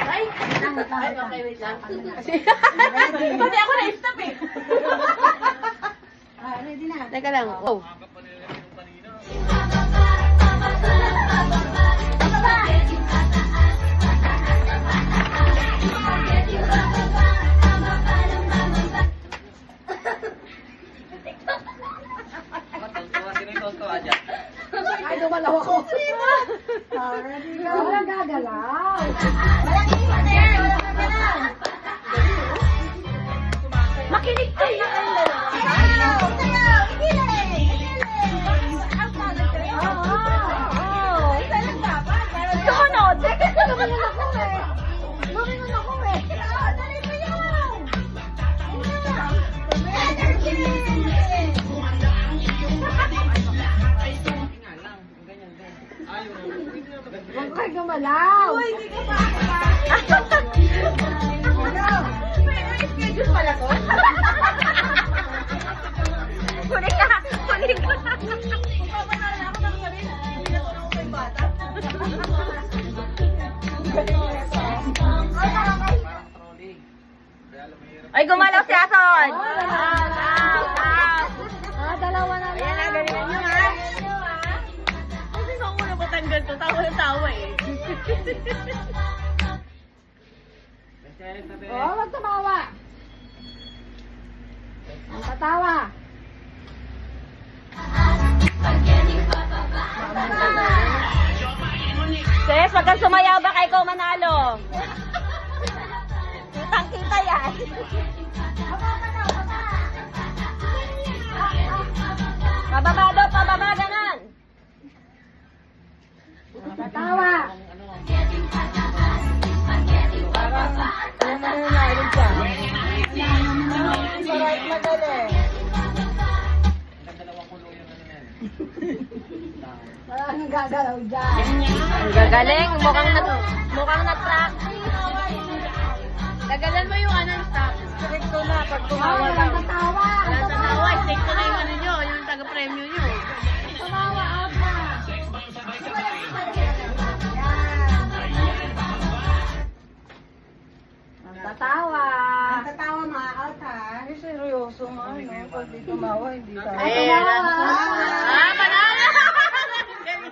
Ay, okay, wait lang. Pati ako na-stop eh. Ready na. Teka lang. Oh. Ay, dumalaw ako. Ready na. Walang gagalaw. Makinig kayo. Sumunod. Teka, lumingon ako eh. Lumingon ako eh. Dali mo yun. Huwag kayo gumalaw. Hindi ka pa. May schedule pala ko. Kunin ka. Kunin ka. Papanala ako ng gabi. Pinatulong ko kay bata. Ay, gumalaw si Ason! Dalawa na Ayan na, galingan nyo ha! Kasi kung una patanggal to, tawa ng tawa eh. Oh, wag tumawa. Ang tatawa. Sis, wag kang sumayaw ba kay ikaw manalo? Kitang-kita yan. Pababa daw, pababa, ganan. Tatawa. Ang gagalaw dyan. Ang gagaling, mukhang nag-practice. Dagalan mo yung ano, stop. Check ko na, pag tumawa Ang lang. tatawa. Wala tanawa, check ko na yung ano nyo, yung taga-premyo nyo. Tumawa out na. Ang tatawa. Ang tatawa mga out ha. Seryoso nga, no? Pag di tumawa, hindi tayo. Ay, tumawa. Panalo!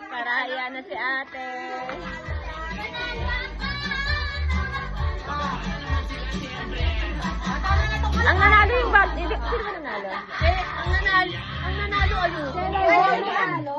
Paraya na si ate. Ang nanalo yung bat. Sino ba nanalo? Ang nanalo ano? Sino yung nanalo?